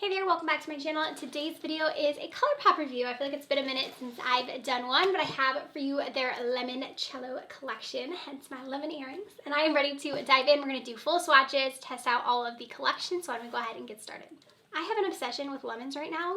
Hey there, welcome back to my channel. Today's video is a Colourpop review. I feel like it's been a minute since I've done one, but I have for you their Limoncello collection, hence my lemon earrings. And I am ready to dive in. We're going to do full swatches, test out all of the collection, so I'm going to go ahead and get started. I have an obsession with lemons right now.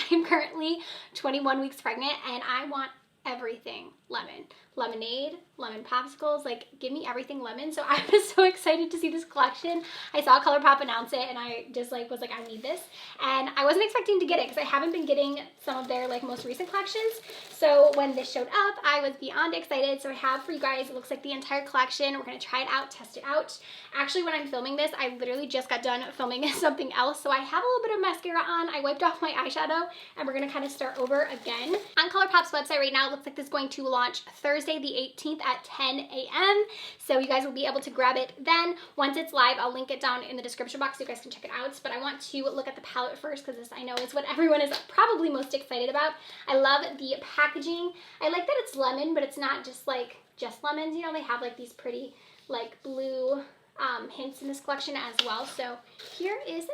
I'm currently 21 weeks pregnant and I want everything lemon. Lemonade, lemon popsicles, like give me everything lemon. So I was so excited to see this collection. I saw Colourpop announce it and I just was like, I need this. And I wasn't expecting to get it because I haven't been getting some of their most recent collections. So when this showed up, I was beyond excited. So I have for you guys, it looks like the entire collection. We're gonna try it out, test it out. Actually, when I'm filming this, I literally just got done filming something else. So I have a little bit of mascara on. I wiped off my eyeshadow and we're gonna kind of start over again. On Colourpop's website right now, it looks like this is going to launch Thursday the 18th at 10 a.m. So you guys will be able to grab it then. Once it's live, I'll link it down in the description box so you guys can check it out. But I want to look at the palette first because this I know is what everyone is probably most excited about. I love the packaging. I like that it's lemon, but it's not just lemons. You know, they have these pretty blue hints in this collection as well. So here is the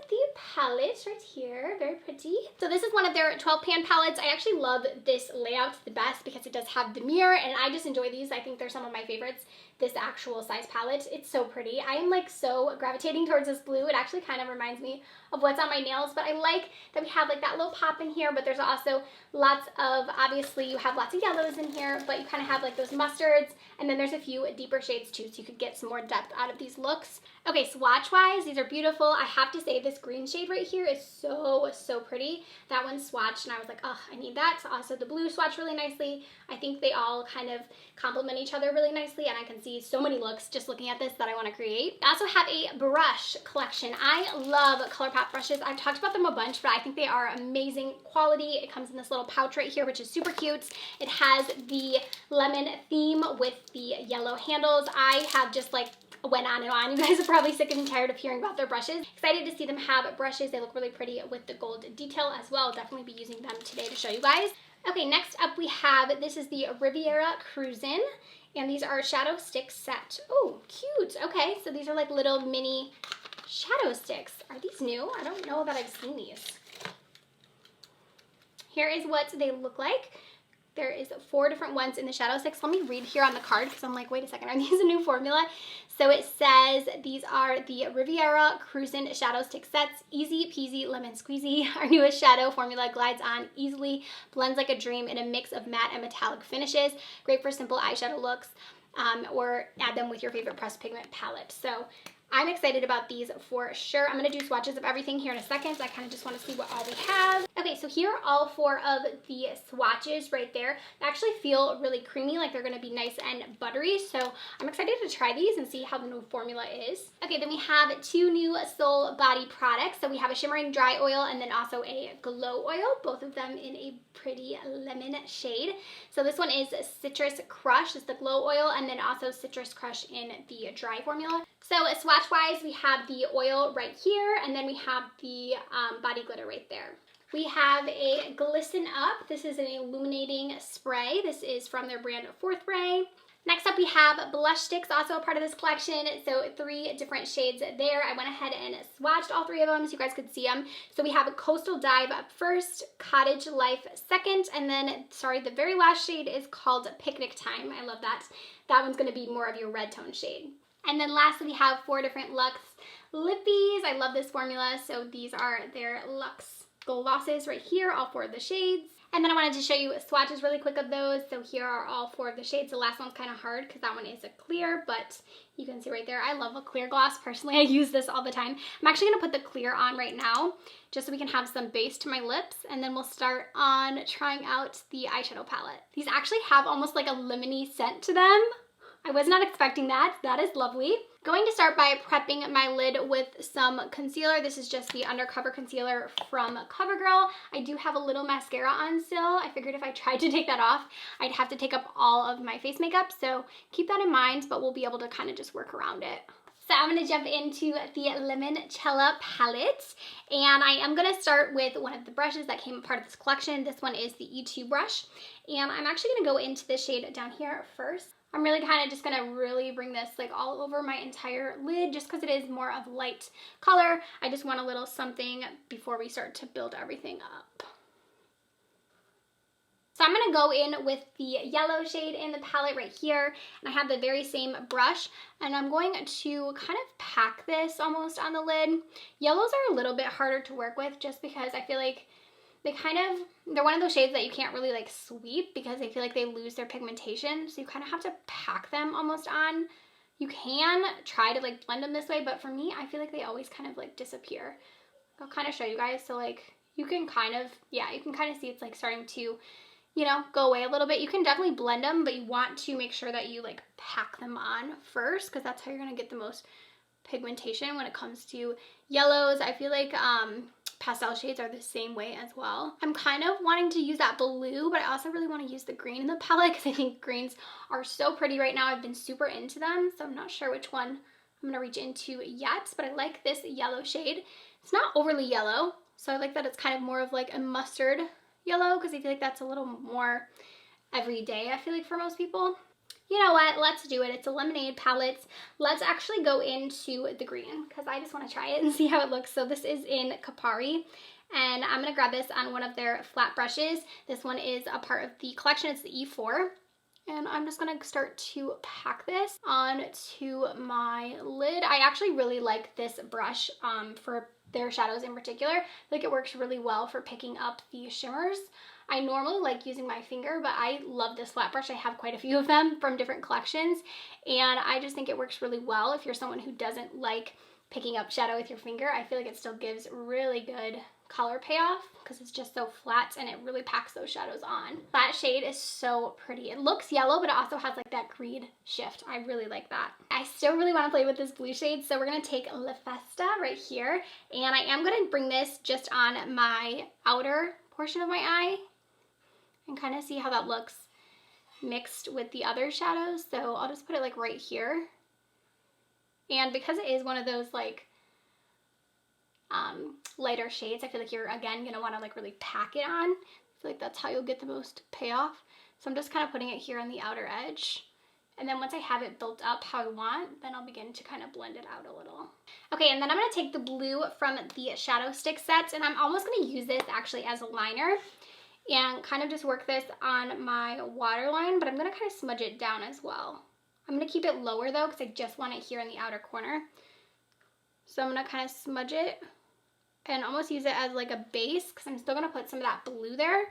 palette right here, very pretty. So this is one of their 12 pan palettes. I actually love this layout the best because it does have the mirror and I just enjoy these. I think they're some of my favorites. This actual size palette, it's so pretty. I am so gravitating towards this blue. It actually kind of reminds me of what's on my nails, but I like that we have that little pop in here, but there's also lots of, obviously you have lots of yellows in here, but you kind of have those mustards, and then there's a few deeper shades too, so you could get some more depth out of these looks. Okay, swatch wise, these are beautiful. I have to say this green shade right here is so pretty. That one swatched and I was like, oh, I need that. So also the blue swatched really nicely. I think they all kind of complement each other really nicely and I can see so many looks just looking at this that I want to create. I also have a brush collection. I love Colourpop brushes. I've talked about them a bunch, but I think they are amazing quality. It comes in this little pouch right here, which is super cute. It has the lemon theme with the yellow handles. I have just went on and on. You guys are probably sick and tired of hearing about their brushes. Excited to see them have brushes. They look really pretty with the gold detail as well. I'll definitely be using them today to show you guys. Okay, next up we have, this is the RIVIERA CRUISIN, and these are shadow stick set. Oh, cute. Okay, so these are little mini shadow sticks. Are these new? I don't know that I've seen these. Here is what they look like. There is 4 different ones in the shadow sticks. Let me read here on the card because I'm wait a second, are these a new formula? So it says these are the RIVIERA CRUISIN shadow stick sets. Easy peasy lemon squeezy. Our newest shadow formula glides on easily, blends like a dream in a mix of matte and metallic finishes. Great for simple eyeshadow looks or add them with your favorite pressed pigment palette. So I'm excited about these for sure. I'm going to do swatches of everything here in a second. So I kind of just want to see what all we have. Okay, so here are all 4 of the swatches right there. They actually feel really creamy, they're going to be nice and buttery. So I'm excited to try these and see how the new formula is. Okay, then we have 2 new Soul Body products. So we have a shimmering dry oil and then also a glow oil, both of them in a pretty lemon shade. So this one is Citrus Crush, it's the glow oil, and then also Citrus Crush in the dry formula. So swatch wise, we have the oil right here, and then we have the body glitter right there. We have a Glisten Up. This is an illuminating spray. This is from their brand Fourth Ray. Next up we have blush sticks, also a part of this collection. So 3 different shades there. I went ahead and swatched all 3 of them so you guys could see them. So we have Coastal Dive up first, Cottage Life second, and then, sorry, the very last shade is called Picnic Time. I love that. That one's gonna be more of your red tone shade. And then lastly, we have 4 different Luxe Lippies. I love this formula. So these are their Luxe Glosses right here, all 4 of the shades. And then I wanted to show you swatches really quick of those. So here are all 4 of the shades. The last one's kind of hard because that one is a clear, but you can see right there, I love a clear gloss. Personally, I use this all the time. I'm actually gonna put the clear on right now just so we can have some base to my lips, and then we'll start on trying out the eyeshadow palette. These actually have almost like a lemony scent to them. I was not expecting that. That is lovely. Going to start by prepping my lid with some concealer. This is just the Undercover Concealer from CoverGirl. I do have a little mascara on still. I figured if I tried to take that off, I'd have to take up all of my face makeup. So keep that in mind, but we'll be able to kind of just work around it. So I'm going to jump into the Limoncello palette, and I am going to start with one of the brushes that came part of this collection. This one is the E2 brush, and I'm actually going to go into the shade down here first. I'm really kind of just going to really bring this like all over my entire lid just because it is more of light color. I just want a little something before we start to build everything up. So I'm going to go in with the yellow shade in the palette right here, and I have the very same brush, and I'm going to kind of pack this almost on the lid. Yellows are a little bit harder to work with just because I feel like they're one of those shades that you can't really like sweep because I feel like they lose their pigmentation, so you kind of have to pack them almost on. You can try to like blend them this way, but for me, I feel like they always kind of like disappear. I'll kind of show you guys, so like you can kind of, yeah, you can kind of see it's like starting to, you know, go away a little bit. You can definitely blend them, but you want to make sure that you like pack them on first because that's how you're gonna get the most pigmentation when it comes to yellows. I feel like pastel shades are the same way as well. I'm kind of wanting to use that blue, but I also really want to use the green in the palette because I think greens are so pretty right now. I've been super into them, so I'm not sure which one I'm gonna reach into yet, but I like this yellow shade. It's not overly yellow, so I like that it's kind of more of like a mustard yellow because I feel like that's a little more everyday, I feel like, for most people. You know what, let's do it. It's a lemonade palette. Let's actually go into the green because I just want to try it and see how it looks. So this is in Capari, and I'm going to grab this on one of their flat brushes. This one is a part of the collection. It's the E4, and I'm just going to start to pack this onto my lid. I actually really like this brush for their shadows in particular. I feel like it works really well for picking up the shimmers. I normally like using my finger, but I love this flat brush. I have quite a few of them from different collections, and I just think it works really well if you're someone who doesn't like picking up shadow with your finger. I feel like it still gives really good color payoff because it's just so flat and it really packs those shadows on. That shade is so pretty. It looks yellow, but it also has like that green shift. I really like that. I still really want to play with this blue shade, so we're going to take La Festa right here, and I am going to bring this just on my outer portion of my eye and kind of see how that looks mixed with the other shadows. So I'll just put it like right here. And because it is one of those like lighter shades, I feel like you're again gonna want to like really pack it on. I feel like that's how you'll get the most payoff. So I'm just kind of putting it here on the outer edge. And then once I have it built up how I want, then I'll begin to kind of blend it out a little. Okay, and then I'm going to take the blue from the Shadow Stick set, and I'm almost going to use this actually as a liner and kind of just work this on my waterline, but I'm going to kind of smudge it down as well. I'm going to keep it lower though because I just want it here in the outer corner. So I'm going to kind of smudge it and almost use it as like a base because I'm still going to put some of that blue there.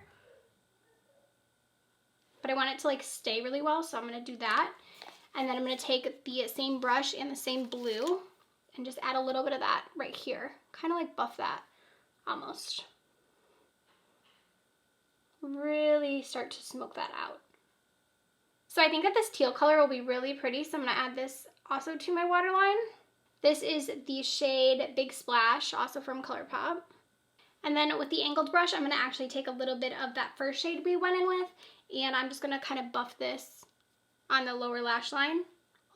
But I want it to like stay really well, so I'm going to do that. And then I'm going to take the same brush and the same blue and just add a little bit of that right here. Kind of like buff that almost. Really start to smoke that out. So I think that this teal color will be really pretty, so I'm going to add this also to my waterline. This is the shade Big Splash, also from Colourpop. And then with the angled brush, I'm going to actually take a little bit of that first shade we went in with, and I'm just going to kind of buff this on the lower lash line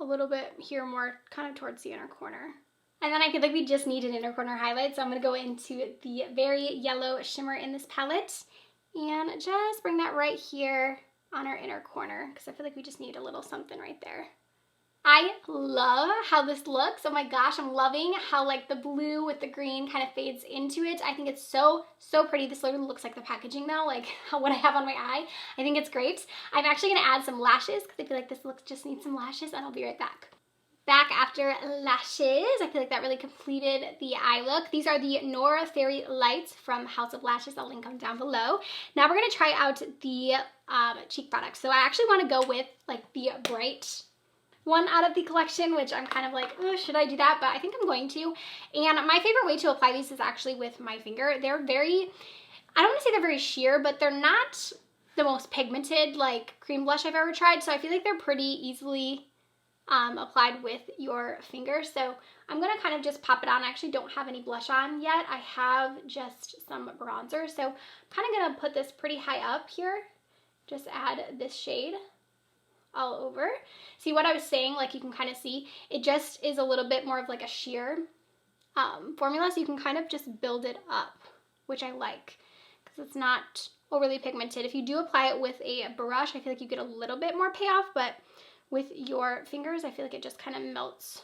a little bit here, more kind of towards the inner corner. And then I feel like we just need an inner corner highlight, so I'm going to go into the very yellow shimmer in this palette and just bring that right here on our inner corner because I feel like we just need a little something right there. I love how this looks. Oh my gosh, I'm loving how like the blue with the green kind of fades into it. I think it's so, so pretty. This literally looks like the packaging though, like what I have on my eye. I think it's great. I'm actually gonna add some lashes because I feel like this look just needs some lashes, and I'll be right back. Back after lashes. I feel like that really completed the eye look. These are the Noir Fairy Lights from House of Lashes. I'll link them down below. Now we're gonna try out the cheek products. So I actually wanna go with like the bright one out of the collection, which I'm kind of like, oh, should I do that? But I think I'm going to. And my favorite way to apply these is actually with my finger. They're very, I don't want to say they're very sheer, but they're not the most pigmented like cream blush I've ever tried. So I feel like they're pretty easily applied with your finger. So I'm going to kind of just pop it on. I actually don't have any blush on yet. I have just some bronzer. So I'm kind of going to put this pretty high up here. Just add this shade all over. See what I was saying, like you can kind of see it just is a little bit more of like a sheer formula, so you can kind of just build it up, which I like because it's not overly pigmented. If you do apply it with a brush, I feel like you get a little bit more payoff, but with your fingers. I feel like it just kind of melts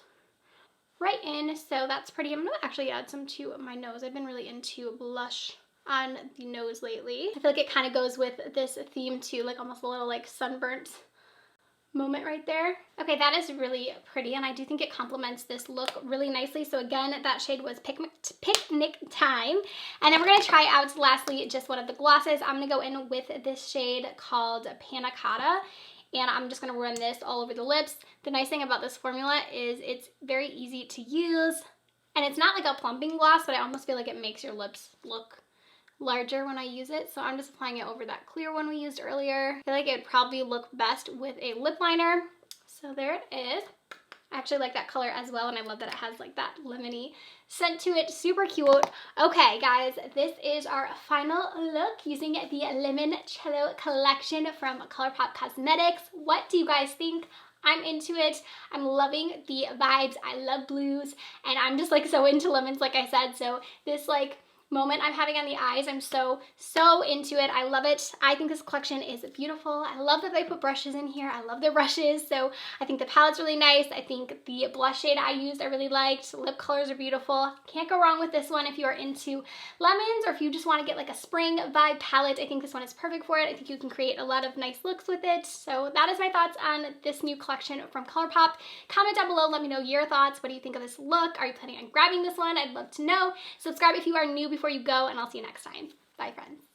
right in, so that's pretty. I'm gonna actually add some to my nose. I've been really into blush on the nose lately. I feel like it kind of goes with this theme too, like almost a little like sunburnt moment right there. Okay, that is really pretty, and I do think it complements this look really nicely. So again, that shade was Picnic Time. And then we're gonna try out lastly just one of the glosses. I'm gonna go in with this shade called Panna Cotta, and I'm just gonna run this all over the lips. The nice thing about this formula is it's very easy to use, and it's not like a plumping gloss, but I almost feel like it makes your lips look larger when I use it. So I'm just applying it over that clear one we used earlier. I feel like it would probably look best with a lip liner. So there it is. I actually like that color as well, and I love that it has like that lemony scent to it. Super cute. Okay, guys, this is our final look using the Limoncello Collection from Colourpop Cosmetics. What do you guys think? I'm into it. I'm loving the vibes. I love blues, and I'm just like so into lemons, like I said. So this like moment I'm having on the eyes, I'm so into it. I love it. I think this collection is beautiful. I love that they put brushes in here. I love their brushes. So I think the palette's really nice. I think the blush shade I used I really liked. Lip colors are beautiful. Can't go wrong with this one if you are into lemons, or if you just want to get like a spring vibe palette. I think this one is perfect for it. I think you can create a lot of nice looks with it. So that is my thoughts on this new collection from Colourpop. Comment down below, let me know your thoughts. What do you think of this look? Are you planning on grabbing this one? I'd love to know. Subscribe if you are new before you go, and I'll see you next time. Bye, friends.